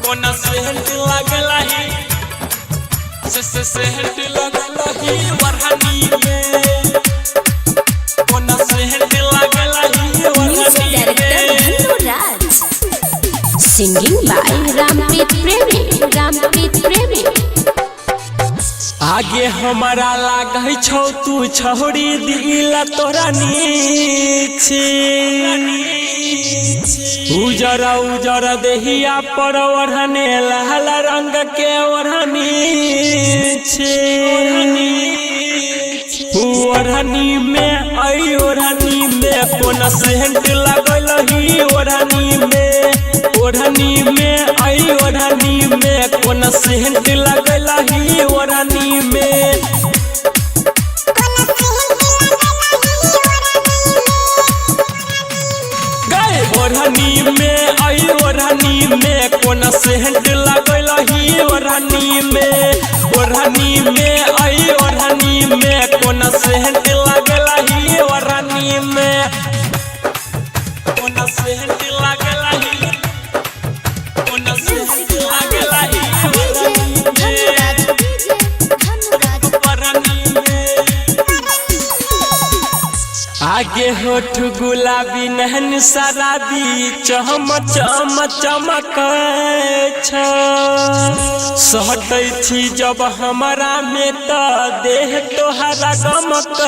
कोना सेहट लागला ही सेहट लागला ही वरहनी में कोना सेहट लागला ही वरहनी में सिंगिंग बाय रामप्रीत प्रेमी आगे हमारा लागै छौ तू छोड़ी दिला तोरा नीचे उजर देहिया पर ओढ़ने लाल रंग के ओढ़नी छे ओढ़नी में आई ओढ़नी में कोना सेंट लागल ही ओढ़नी में आई ओढ़नी में कोना सेंट लागल ही ओढ़नी में ओढ़नी में आई ओढ़नी में कोना सेंट लागल ही ओढ़नी में आई ओढ़नी में कोना सेंट लागल ही ओढ़नी में कोना सेंट लागल ही कोना सेंट लागल ही आगे होठ गुलाबी नहन शराबी चम चमक सहटै छी जब हमारा में त देह तोहरा गमक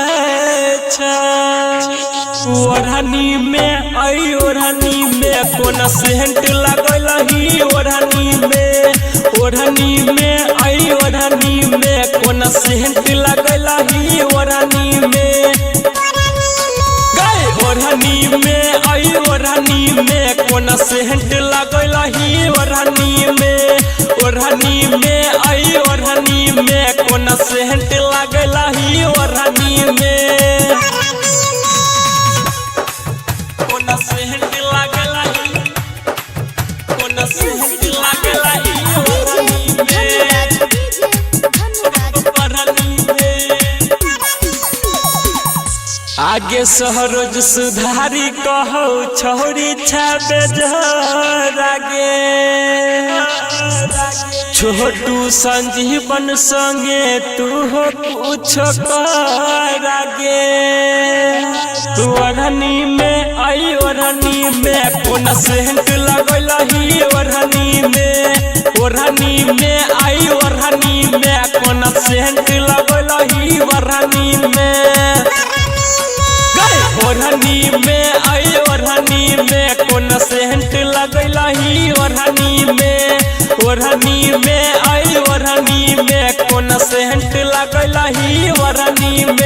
ओढ़नी में आई ओढ़नी में कोना सेंट लागल ही ओढ़नी में आई ओढ़नी में कोना सेंट लागल ही ओढ़नी में ओढ़नी में आई ओढ़नी में कोना सेंट लागल ही ओढ़नी में आई ओढ़नी में कोना सेंट लागल ही ओढ़नी में कोना सेंट लागल ही कोना सेंट लागल ही ओढ़नी में आगे सहरोज सुधारी कहो छोड़ी छाबे जरागे छोटू संजीवन संगे तू हो कुछ करागे ओढ़नी में आई ओढ़नी में कोना सेंट लागल ही ओढ़नी में आई ओढ़नी में कोना सेंट लागल ही ओढ़नी में ओढ़नी में आई ओढ़नी में कोना सेंट लागल ही ओढ़नी में आई ओढ़नी में कोना सेंट लागल ही ओढ़नी में।